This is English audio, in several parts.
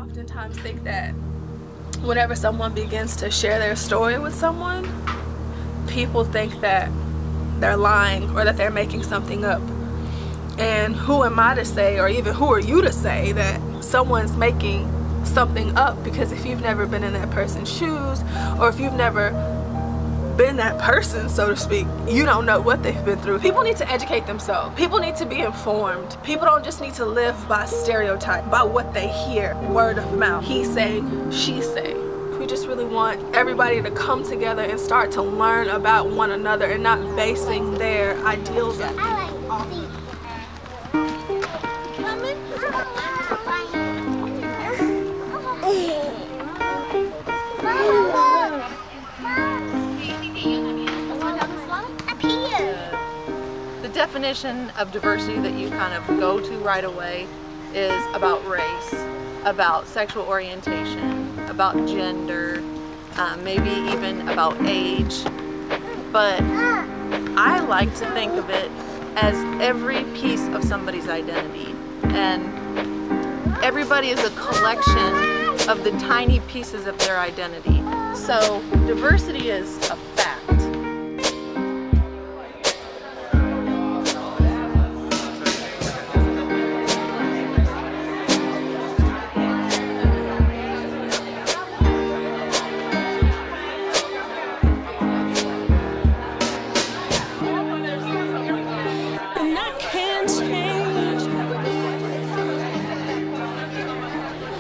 oftentimes think that whenever someone begins to share their story with someone, people think that they're lying or that they're making something up. And who am I to say, or even who are you to say, that someone's making something up? Because if you've never been in that person's shoes, or if you've never been that person, so to speak, you don't know what they've been through. People need to educate themselves. People need to be informed. People don't just need to live by stereotype, by what they hear, word of mouth, he say, she say. We just really want everybody to come together and start to learn about one another and not basing their ideals on people. The definition of diversity that you kind of go to right away is about race, about sexual orientation, about gender, maybe even about age. But I like to think of it as every piece of somebody's identity, and everybody is a collection of the tiny pieces of their identity. So diversity is a fact.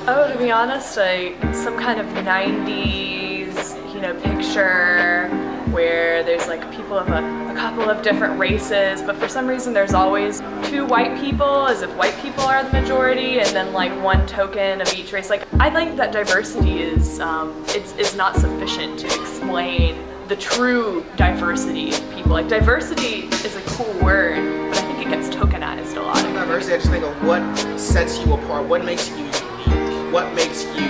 Oh, to be honest, some kind of 90s, picture where there's like people of a couple of different races, but for some reason there's always two white people, as if white people are the majority, and then like one token of each race. Like, I think that diversity is not sufficient to explain the true diversity of people. Like, diversity is a cool word, but I think it gets tokenized a lot. Diversity, I just think of what sets you apart, what makes you unique, what makes you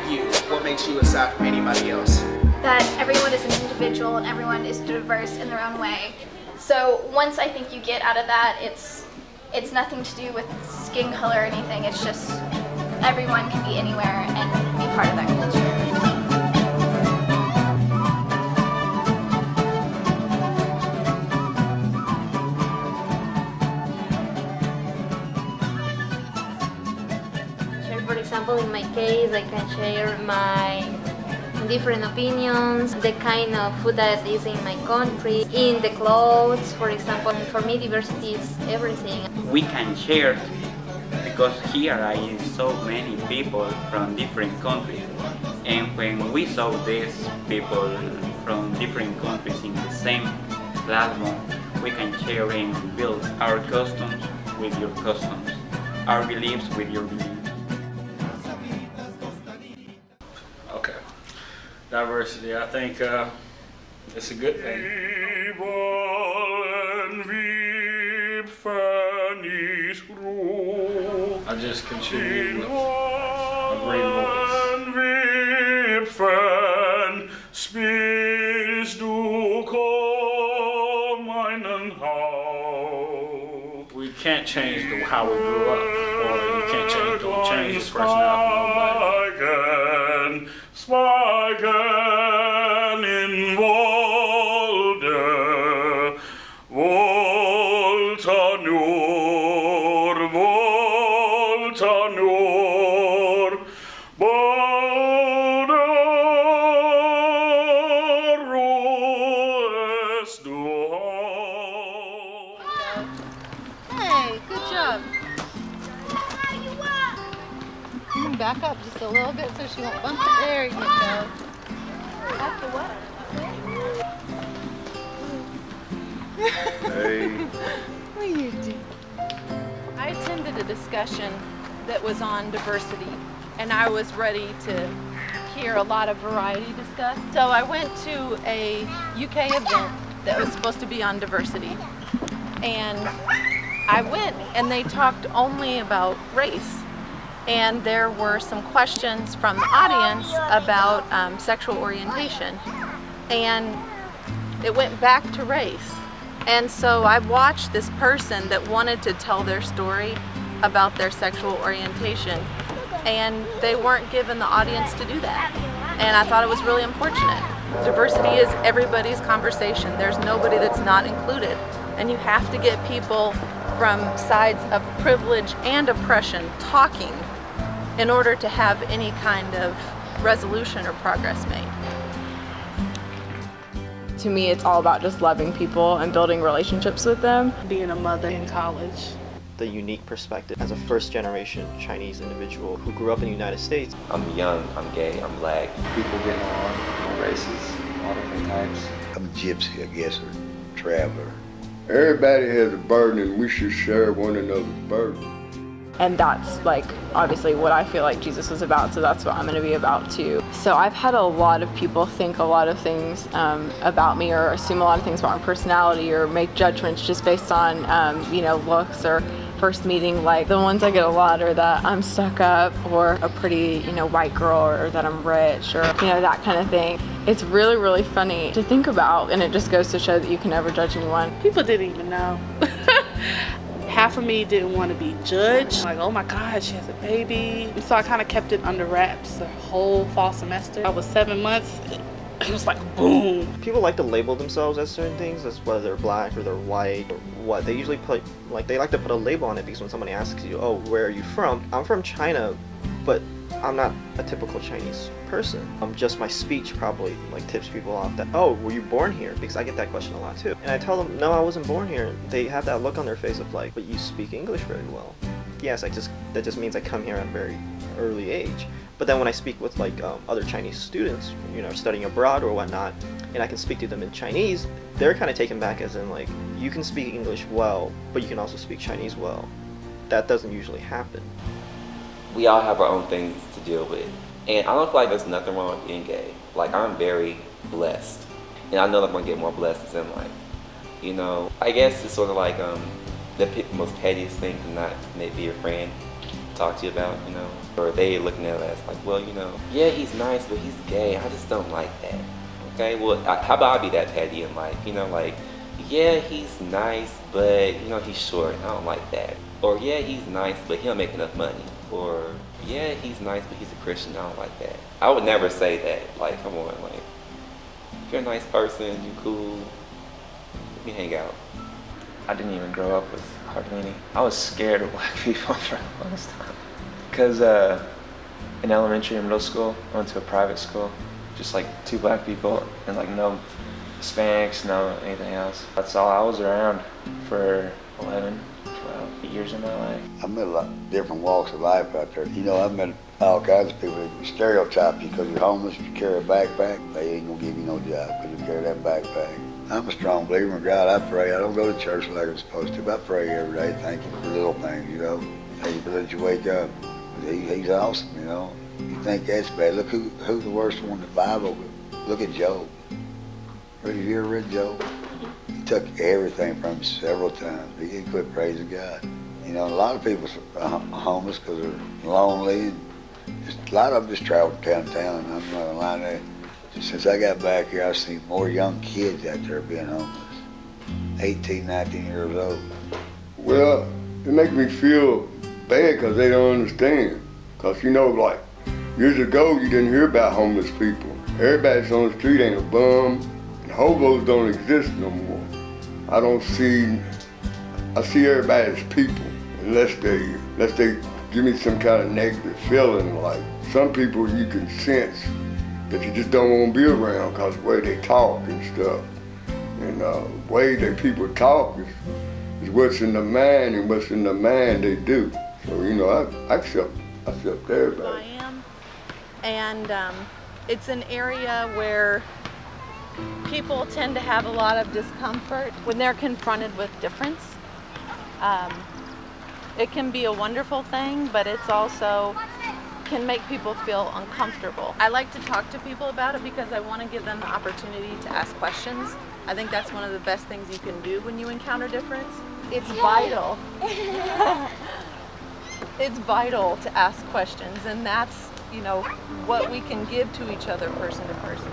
you, what makes you aside from anybody else. That everyone is an individual and everyone is diverse in their own way. So once I think you get out of that, it's nothing to do with skin color or anything. It's just everyone can be anywhere and be part of that culture. For example, in my case, I can share my different opinions, the kind of food that is in my country, in the clothes, for example. For me, diversity is everything. We can share because here are so many people from different countries, and when we saw these people from different countries in the same platform, we can share and build our customs with your customs, our beliefs with your beliefs. Diversity, I think it's a good thing. I just continue with a great voice. We can't change how we grew up, or you can't change the personality of nobody. Smaken in Volde, Volta nur, Bode ruhest du. Hey, good job. You can back up just a little bit so she won't bump it. There you go. After what? Hey. What are you doing? I attended a discussion that was on diversity, and I was ready to hear a lot of variety discussed. So I went to a UK event that was supposed to be on diversity, and I went and they talked only about race. And there were some questions from the audience about sexual orientation, and it went back to race. And so I watched this person that wanted to tell their story about their sexual orientation, and they weren't given the audience to do that. And I thought it was really unfortunate. Diversity is everybody's conversation. There's nobody that's not included. And you have to get people from sides of privilege and oppression talking in order to have any kind of resolution or progress made. To me, it's all about just loving people and building relationships with them. Being a mother in college. The unique perspective as a first-generation Chinese individual who grew up in the United States. I'm young, I'm gay, I'm black. People getting along, all races, all different types. I'm a gypsy, I guess, or traveler. Everybody has a burden and we should share one another's burden. And that's like obviously what I feel like Jesus was about, so that's what I'm going to be about too. So I've had a lot of people think a lot of things about me, or assume a lot of things about my personality, or make judgments just based on you know, looks or first meeting. Like the ones I get a lot are that I'm stuck up, or a pretty, you know, white girl, or that I'm rich, or you know, that kind of thing. It's really, really funny to think about, and it just goes to show that you can never judge anyone. People didn't even know. Half of me didn't want to be judged. Like, oh my God, she has a baby. And so I kind of kept it under wraps the whole fall semester. I was 7 months. It was like, boom. People like to label themselves as certain things, as whether they're black or they're white or what. They usually put, like, they like to put a label on it because when somebody asks you, oh, where are you from? I'm from China, but I'm not a typical Chinese person. Just my speech probably like tips people off that, oh, were you born here? Because I get that question a lot too. And I tell them, no, I wasn't born here. They have that look on their face of like, but you speak English very well. Yes, that just means I come here at a very early age. But then when I speak with like other Chinese students, you know, studying abroad or whatnot, and I can speak to them in Chinese, they're kind of taken back as in like, you can speak English well, but you can also speak Chinese well. That doesn't usually happen. We all have our own things to deal with. And I don't feel like there's nothing wrong with being gay. Like, I'm very blessed. And I know that I'm gonna get more blessings in life. You know, I guess it's sort of like the most pettiest thing to not maybe your friend talk to you about, you know? Or they looking at it as like, well, you know, yeah, he's nice, but he's gay. I just don't like that. Okay, well, how about I be that petty and like, you know, like, yeah, he's nice, but, you know, he's short. I don't like that. Or, yeah, he's nice, but he don't make enough money. Or, yeah, he's nice, but he's a Christian. I don't like that. I would never say that. Like, come on, like, if you're a nice person, you're cool, let me hang out. I didn't even grow up with hardly any. I was scared of black people for the longest time. Because in elementary and middle school, I went to a private school, just like 2 black people, and like no Hispanics, no anything else. That's all I was around for 11, 12 years of my life. I met a lot of different walks of life out there. You know, I've met all kinds of people that stereotype you because you're homeless, you carry a backpack, they ain't gonna give you no job because you carry that backpack. I'm a strong believer in God. I pray. I don't go to church like I'm supposed to, but I pray every day. Thank you for little things, you know. Hey, let you wake up. He's awesome, you know. You think that's bad. Look who's the worst one in the Bible. Look at Job. Have you ever read Job? He took everything from him several times. He didn't quit praising God. You know, a lot of people are homeless because they're lonely. And just, a lot of them just travel from town to town. I'm not gonna lie to you. Since I got back here, I've seen more young kids out there being homeless. 18, 19 years old. Well, it makes me feel bad because they don't understand. Because, you know, like, years ago, you didn't hear about homeless people. Everybody that's on the street ain't a bum. And hobos don't exist no more. I see everybody as people, unless they give me some kind of negative feeling. Like, some people you can sense that you just don't want to be around because the way they talk and stuff. And the way that people talk is what's in the mind, and what's in the mind they do. So, you know, I accept everybody. I am. And it's an area where people tend to have a lot of discomfort when they're confronted with difference. It can be a wonderful thing, but it's also can make people feel uncomfortable. I like to talk to people about it because I want to give them the opportunity to ask questions. I think that's one of the best things you can do when you encounter difference. It's vital. It's vital to ask questions, and that's, you know, what we can give to each other person to person.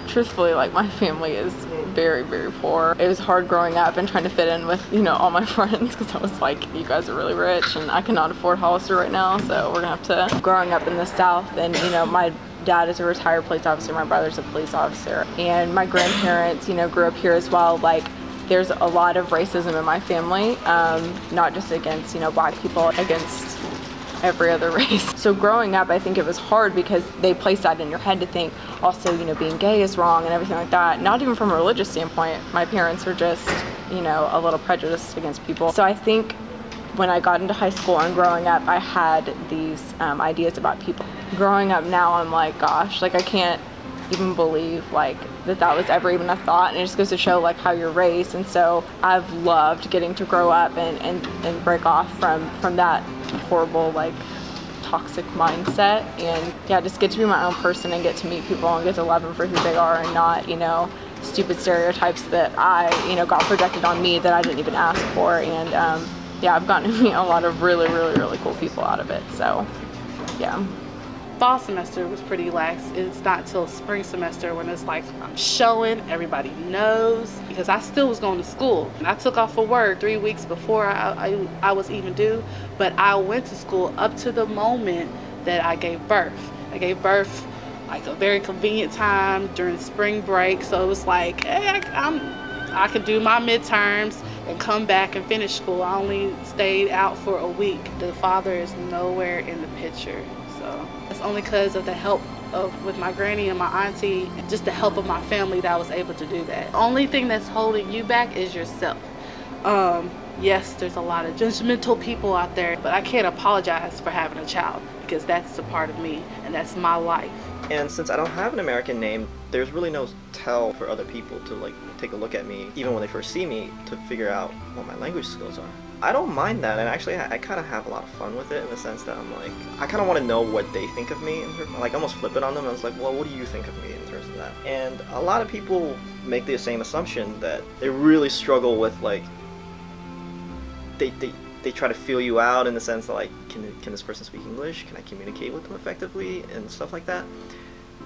Truthfully, like, my family is very, very poor. It was hard growing up and trying to fit in with, you know, all my friends, because I was like, you guys are really rich and I cannot afford Hollister right now, so we're gonna have to. Growing up in the South, and, you know, my dad is a retired police officer, my brother's a police officer, and my grandparents, you know, grew up here as well. Like, there's a lot of racism in my family, not just against, you know, black people, against every other race. So growing up, I think it was hard because they place that in your head to think also, you know, being gay is wrong and everything like that. Not even from a religious standpoint. My parents were just, you know, a little prejudiced against people. So I think when I got into high school and growing up, I had these ideas about people. Growing up now, I'm like, gosh, like, I can't even believe like that was ever even a thought, and it just goes to show like how you're raised. And so I've loved getting to grow up and break off from that horrible, like, toxic mindset, and yeah, just get to be my own person and get to meet people and get to love them for who they are, and not, you know, stupid stereotypes that I, you know, got projected on me that I didn't even ask for. And yeah, I've gotten to meet a lot of really, really, really cool people out of it. So yeah. Fall semester was pretty lax. It's not till spring semester when it's like I'm showing, everybody knows, because I still was going to school. I took off for work 3 weeks before I was even due, but I went to school up to the moment that I gave birth. I gave birth like a very convenient time during spring break, so it was like, hey, I could do my midterms and come back and finish school. I only stayed out for a week. The father is nowhere in the picture. So it's only because of the help with my granny and my auntie, and just the help of my family, that I was able to do that. The only thing that's holding you back is yourself. Yes, there's a lot of judgmental people out there, but I can't apologize for having a child, because that's a part of me and that's my life. And since I don't have an American name, there's really no tell for other people to like take a look at me, even when they first see me, to figure out what my language skills are. I don't mind that, and actually I kind of have a lot of fun with it, in the sense that I'm like, I kind of want to know what they think of me, and like almost flip it on them. I was like, well, what do you think of me in terms of that? And a lot of people make the same assumption that they really struggle with, like, they try to feel you out in the sense that, like, can this person speak English? Can I communicate with them effectively? And stuff like that.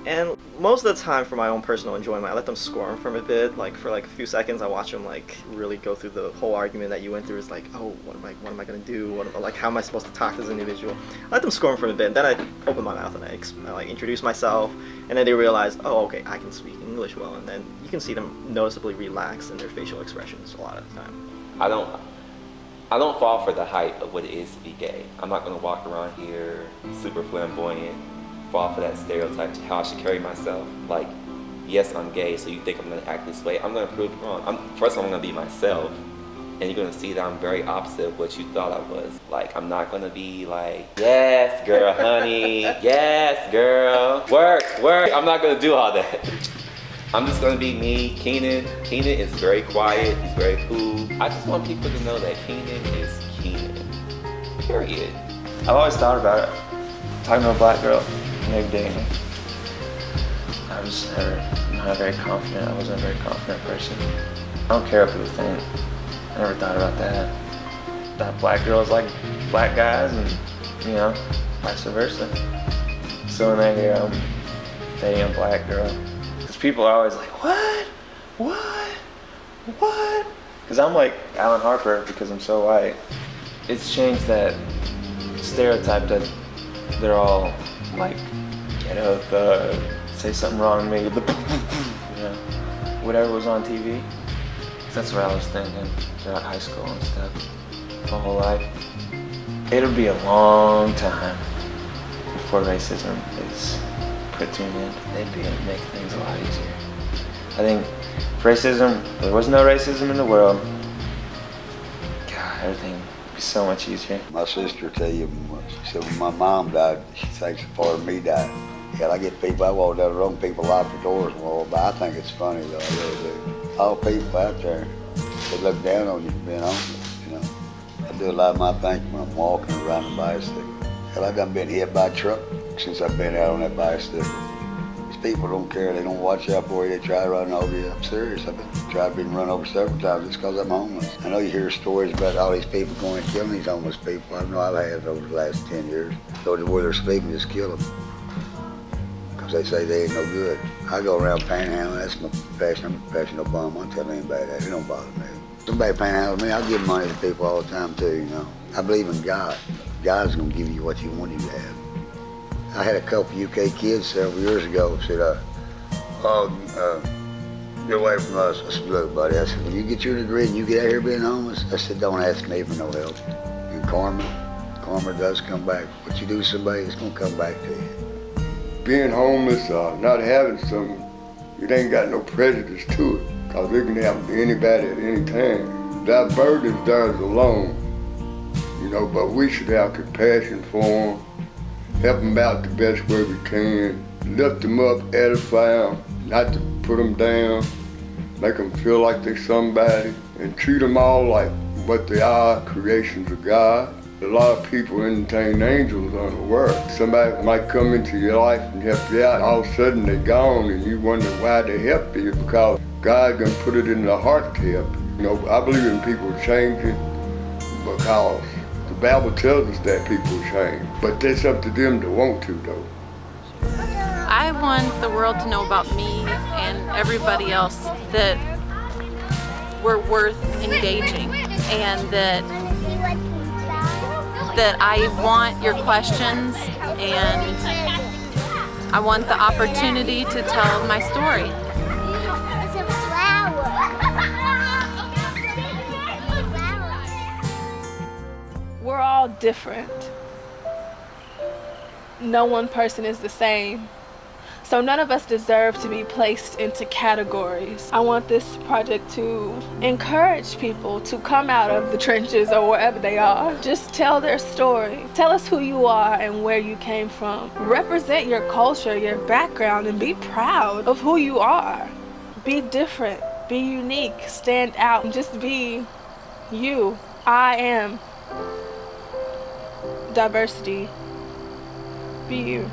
And most of the time, for my own personal enjoyment, I let them squirm from a bit. Like, for like a few seconds, I watch them like really go through the whole argument that you went through. It's like, oh, what am I gonna do? Like, how am I supposed to talk to this individual? I let them squirm for a bit. Then I open my mouth and I like introduce myself, and then they realize, oh, okay, I can speak English well. And then you can see them noticeably relax in their facial expressions a lot of the time. I don't fall for the hype of what it is to be gay. I'm not gonna walk around here super flamboyant, fall for that stereotype to how I should carry myself. Like, yes, I'm gay, so you think I'm gonna act this way. I'm gonna prove you wrong. First, I'm gonna be myself, and you're gonna see that I'm very opposite of what you thought I was. Like, I'm not gonna be like, yes, girl, honey, yes, girl, work. I'm not gonna do all that. I'm just gonna be me, Keenan. Keenan is very quiet, he's very cool. I just want people to know that Keenan is Keenan, period. I've always thought about it, talking to a black girl, maybe dating me. I was not very confident. I wasn't a very confident person. I don't care what people think. I never thought about that. That black girls like black guys, and, you know, vice versa. So when I hear I'm dating a black girl, because people are always like, what? Because I'm like Alan Harper because I'm so white. It's changed that stereotype that they're all like, ghetto thug, say something wrong to me, you know, whatever was on TV. That's what I was thinking throughout high school and stuff, my whole life. It'll be a long time before racism is put to an end. They'd be able to make things a lot easier. I think if there was no racism in the world, God, everything would be so much easier. My sister tell you, she said when my mom died, she thinks a part of me died. Yeah, I get people, I walk down the road and people lock the doors and all, but I think it's funny though, I really do. All people out there, they look down on you for being homeless, you know. I do a lot of my thinking when I'm walking around the bicycle. Hell, I done been hit by a truck since I've been out on that bicycle. These people don't care, they don't watch out for you, they try running over you. I'm serious, I've been run over several times just because I'm homeless. I know you hear stories about all these people going and killing these homeless people. I know I've had it over the last 10 years. Go to where they're sleeping, just kill them. because they say they ain't no good. I go around panhandling. That's my professional bum. I'll tell anybody that. It don't bother me. Somebody panhandles me, I'll give money to people all the time too, you know. I believe in God. God's gonna give you what you want him to have. I had a couple UK kids several years ago said, get away from us. I said, look, buddy, I said, when you get your degree and you get out here being homeless, I said, don't ask me for no help. And karma does come back. What you do to somebody, it's gonna come back to you. Being homeless or not having something, it ain't got no prejudice to it, because it can happen to anybody at any time. That burden is theirs alone, you know, but we should have compassion for them, help them out the best way we can, lift them up, edify them, not to put them down, make them feel like they're somebody, and treat them all like what they are, creations of God. A lot of people entertain angels unaware. Somebody might come into your life and help you out, all of a sudden they're gone, and you wonder why they helped you, because God gonna put it in the heart to help you. You know, I believe in people changing because the Bible tells us that people change, but that's up to them to want to, though. I want the world to know about me and everybody else that we're worth engaging, and that I want your questions, and I want the opportunity to tell my story. We're all different. No one person is the same. So none of us deserve to be placed into categories. I want this project to encourage people to come out of the trenches or wherever they are. Just tell their story. Tell us who you are and where you came from. Represent your culture, your background, and be proud of who you are. Be different, be unique, stand out, and just be you. I am diversity. Be you.